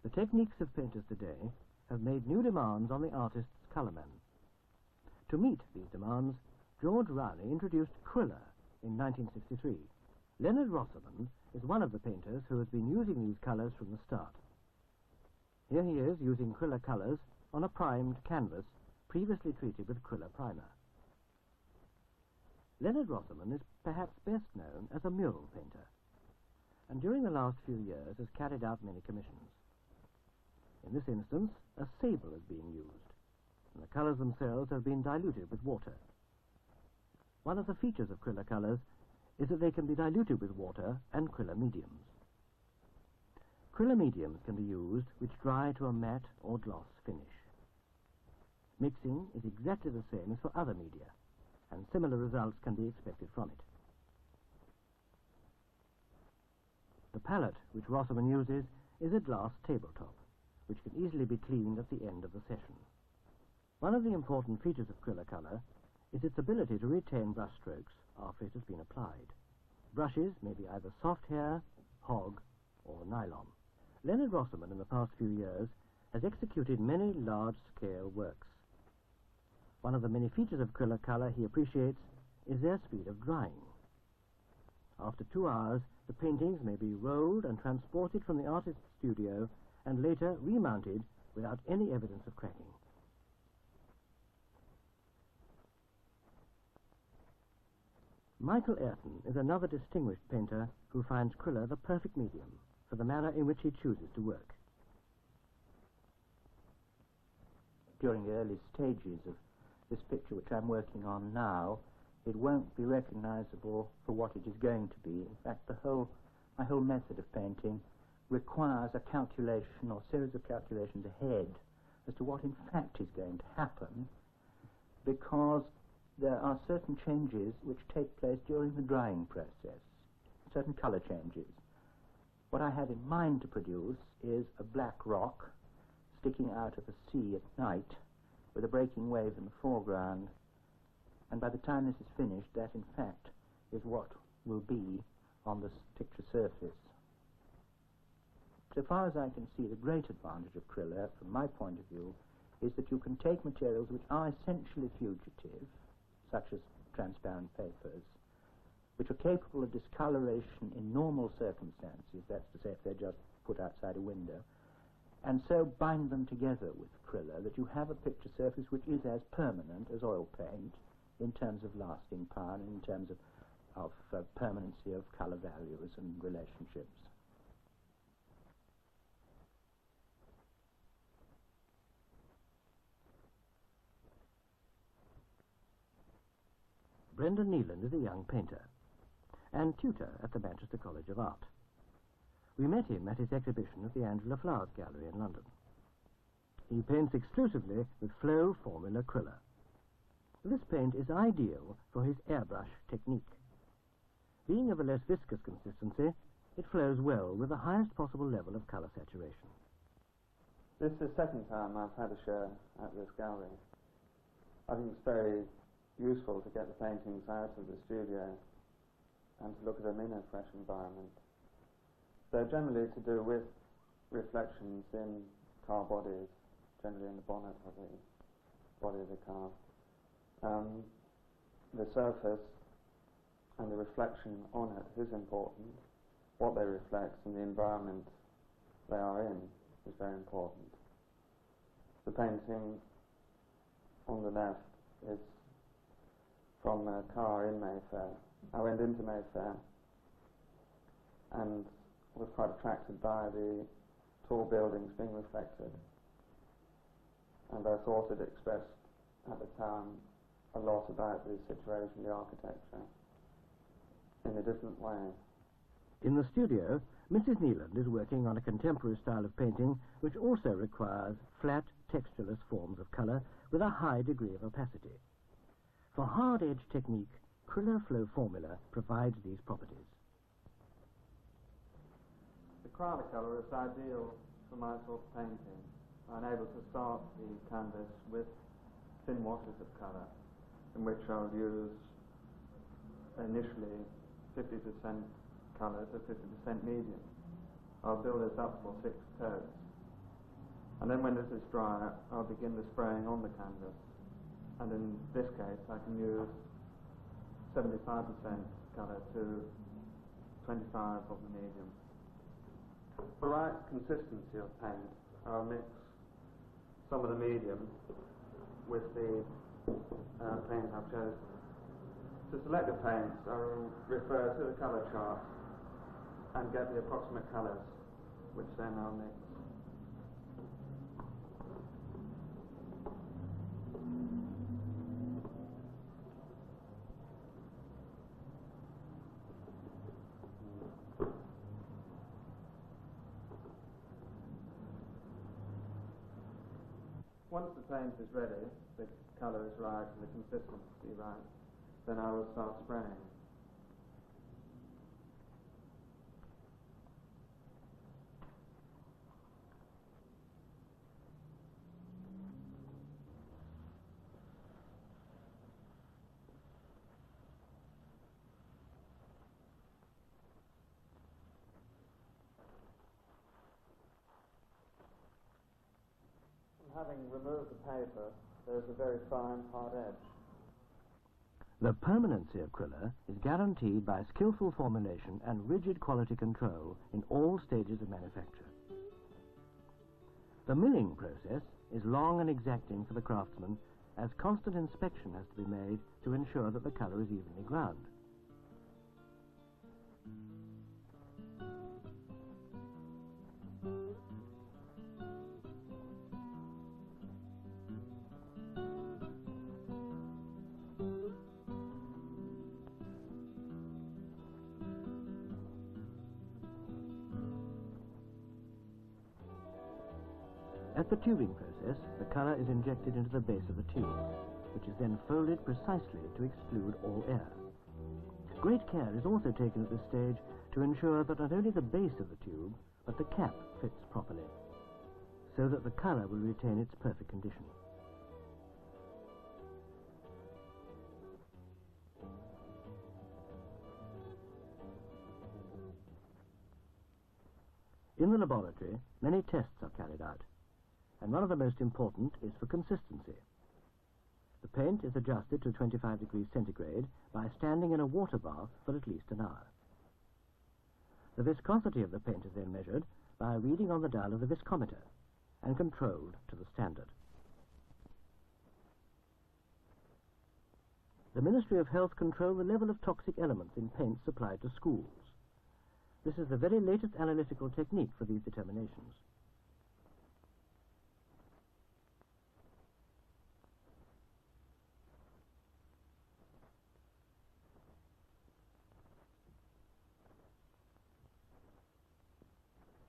The techniques of painters today have made new demands on the artist's colourman. To meet these demands, George Rowney introduced Cruller in 1963. Leonard Rosserman is one of the painters who has been using these colours from the start. Here he is using Cruller colours on a primed canvas previously treated with Cruller primer. Leonard Rosserman is perhaps best known as a mural painter, and during the last few years has carried out many commissions. In this instance, a sable is being used, and the colours themselves have been diluted with water. One of the features of Cruller colours is that they can be diluted with water and Cruller mediums. Cruller mediums can be used which dry to a matte or gloss finish. Mixing is exactly the same as for other media, and similar results can be expected from it. The palette which Rosserman uses is a glass tabletop, which can easily be cleaned at the end of the session. One of the important features of Cruller colour is its ability to retain brush strokes after it has been applied. Brushes may be either soft hair, hog, or nylon. Leonard Rosserman in the past few years has executed many large-scale works. One of the many features of Cruller colour he appreciates is their speed of drying. After 2 hours, the paintings may be rolled and transported from the artist's studio and later remounted without any evidence of cracking. Michael Ayrton is another distinguished painter who finds Cruller the perfect medium for the manner in which he chooses to work. During the early stages of this picture which I'm working on now, it won't be recognizable for what it is going to be. In fact, my whole method of painting requires a calculation or series of calculations ahead as to what in fact is going to happen, because there are certain changes which take place during the drying process, certain color changes. What I have in mind to produce is a black rock sticking out of the sea at night with a breaking wave in the foreground, and by the time this is finished, that in fact is what will be on the picture surface. So far as I can see, the great advantage of Cruller, from my point of view, is that you can take materials which are essentially fugitive, such as transparent papers, which are capable of discoloration in normal circumstances, that's to say if they're just put outside a window, and so bind them together with Cruller that you have a picture surface which is as permanent as oil paint in terms of lasting power and in terms of permanency of colour values and relationships. Brendan Neeland is a young painter and tutor at the Manchester College of Art. We met him at his exhibition at the Angela Flowers Gallery in London. He paints exclusively with flow formula Cruller. This paint is ideal for his airbrush technique. Being of a less viscous consistency, it flows well with the highest possible level of colour saturation. This is the second time I've had a show at this gallery. I think it's very useful to get the paintings out of the studio and to look at them in a fresh environment. They're generally to do with reflections in car bodies, generally in the bonnet of the body of the car. The surface and the reflection on it is important. What they reflect and the environment they are in is very important. The painting on the left is from a car in Mayfair. I went into Mayfair and was quite attracted by the tall buildings being reflected, and I thought it expressed at the time a lot about the situation, the architecture, in a different way. In the studio, Mrs. Neeland is working on a contemporary style of painting which also requires flat, textureless forms of colour with a high degree of opacity. For hard edge technique, Cruller flow formula provides these properties. The Cruller is ideal for my sort of painting. I'm able to start the canvas with thin washes of colour, in which I'll use initially 50% colour to 50% medium. I'll build this up for 6 coats, And then when this is dry, I'll begin the spraying on the canvas. And in this case, I can use 75% colour to 25 of the medium. For right consistency of paint, I'll mix some of the medium with the paint I've chosen. To select the paints, I'll refer to the colour chart and get the approximate colours, which then I'll mix. Once the paint is ready, the colour is right and the consistency right, then I will start spraying. Having removed the paper, there is a very fine, hard edge. The permanency of Quiller is guaranteed by skillful formulation and rigid quality control in all stages of manufacture. The milling process is long and exacting for the craftsman, as constant inspection has to be made to ensure that the colour is evenly ground. At the tubing process, the colour is injected into the base of the tube, which is then folded precisely to exclude all air. Great care is also taken at this stage to ensure that not only the base of the tube, but the cap fits properly, so that the colour will retain its perfect condition. In the laboratory, many tests are carried out, and one of the most important is for consistency. The paint is adjusted to 25 degrees centigrade by standing in a water bath for at least an hour. The viscosity of the paint is then measured by a reading on the dial of the viscometer and controlled to the standard. The Ministry of Health control the level of toxic elements in paints supplied to schools. This is the very latest analytical technique for these determinations.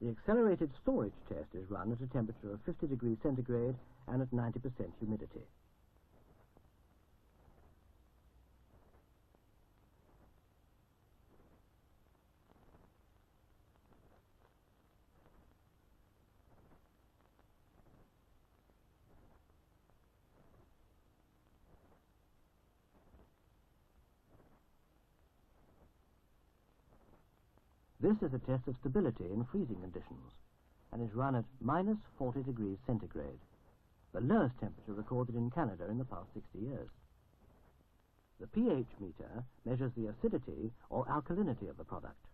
The accelerated storage test is run at a temperature of 50 degrees centigrade and at 90% humidity. This is a test of stability in freezing conditions and is run at minus 40 degrees centigrade, the lowest temperature recorded in Canada in the past 60 years. The pH meter measures the acidity or alkalinity of the product.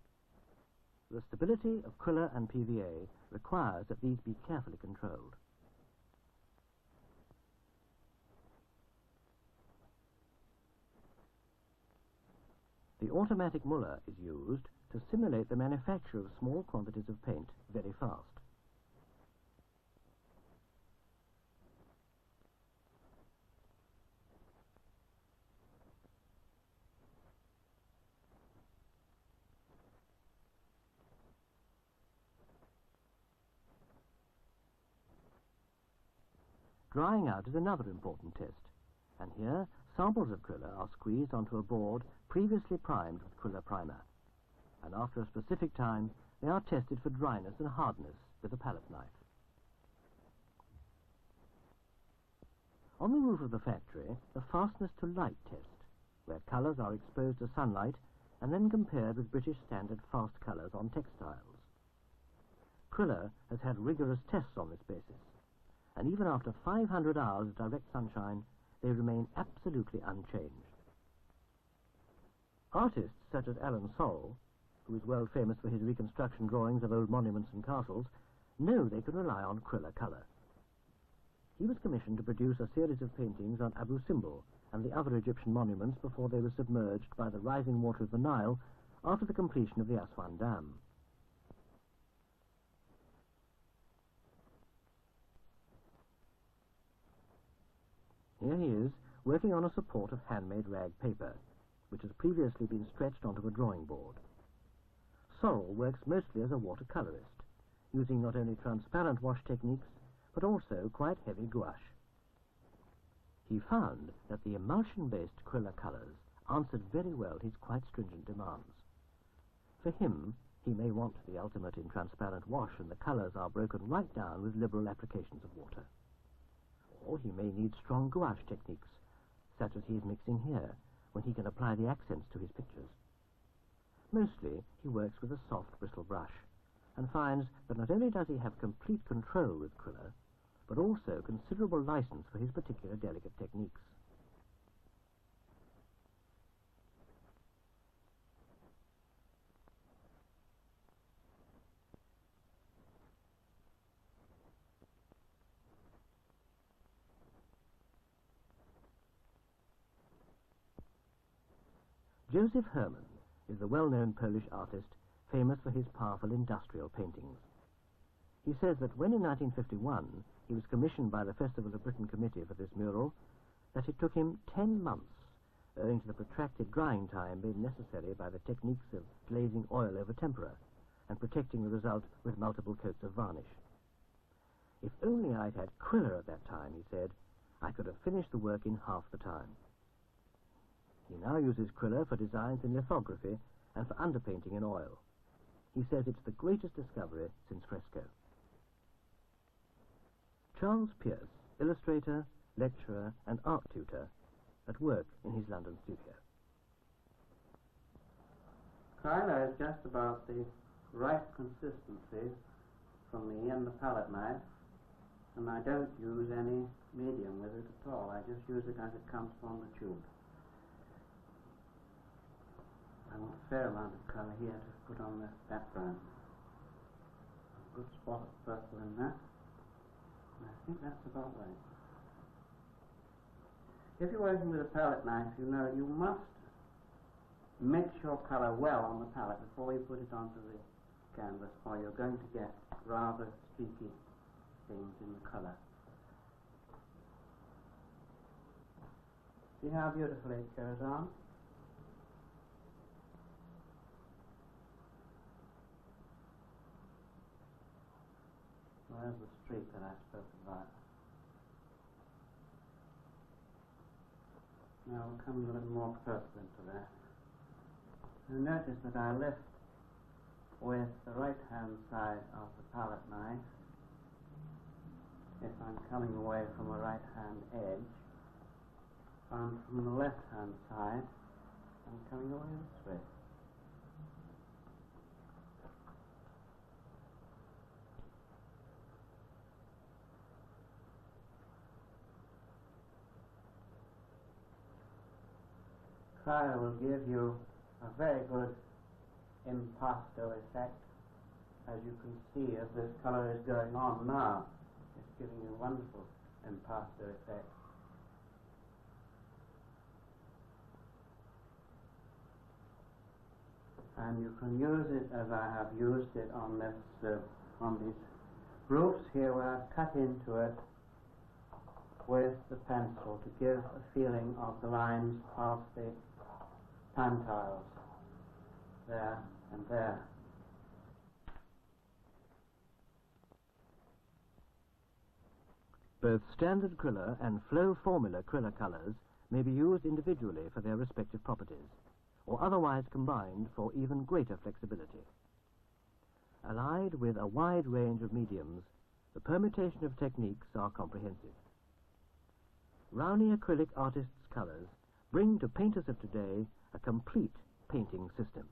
The stability of Quiller and PVA requires that these be carefully controlled. The automatic muller is used to simulate the manufacture of small quantities of paint very fast. Drying out is another important test, and here samples of Quiller are squeezed onto a board previously primed with Quiller primer, and after a specific time they are tested for dryness and hardness with a palette knife. On the roof of the factory, the fastness to light test, where colours are exposed to sunlight and then compared with British standard fast colours on textiles. Quiller has had rigorous tests on this basis, and even after 500 hours of direct sunshine, they remain absolutely unchanged. Artists such as Alan Sorrell, who is world famous for his reconstruction drawings of old monuments and castles, know they can rely on Krilla-Colour. He was commissioned to produce a series of paintings on Abu Simbel and the other Egyptian monuments before they were submerged by the rising water of the Nile after the completion of the Aswan Dam. Here he is, working on a support of handmade rag paper, which has previously been stretched onto a drawing board. Sorrell works mostly as a watercolourist, using not only transparent wash techniques, but also quite heavy gouache. He found that the emulsion-based Krilla-Colours answered very well his quite stringent demands. For him, he may want the ultimate in transparent wash, and the colours are broken right down with liberal applications of water. Or he may need strong gouache techniques, such as he is mixing here, when he can apply the accents to his pictures. Mostly, he works with a soft bristle brush, and finds that not only does he have complete control with Krilla, but also considerable license for his particular delicate techniques. Joseph Herman is the well-known Polish artist famous for his powerful industrial paintings. He says that when in 1951 he was commissioned by the Festival of Britain Committee for this mural, that it took him 10 months, owing to the protracted drying time made necessary by the techniques of glazing oil over tempera and protecting the result with multiple coats of varnish. If only I'd had Krilla at that time, he said, I could have finished the work in half the time. He now uses Krilla for designs in lithography and for underpainting in oil. He says it's the greatest discovery since fresco. Charles Pierce, illustrator, lecturer and art tutor, at work in his London studio. Krilla is just about the right consistency for me and the palette knife, and I don't use any medium with it at all. I just use it as it comes from the tube. I want a fair amount of colour here to put on the background. A good spot of purple in there. And I think that's about right. If you're working with a palette knife, you know you must mix your colour well on the palette before you put it onto the canvas, or you're going to get rather streaky things in the colour. See how beautifully it goes on? There's the streak that I spoke about. Now we'll come a little more purple into that. You'll notice that I lift with the right-hand side of the palette knife if I'm coming away from a right-hand edge, and from the left-hand side I'm coming away this way. Krilla will give you a very good impasto effect, as you can see as this colour is going on now. It's giving you a wonderful impasto effect. And you can use it as I have used it on this, on these roofs here, where I've cut into it with the pencil to give a feeling of the lines of the pantiles there and there. Both standard Krilla and flow formula Krilla-Colours may be used individually for their respective properties, or otherwise combined for even greater flexibility. Allied with a wide range of mediums, the permutation of techniques are comprehensive. Rowney acrylic artists' colours bring to painters of today a complete painting system.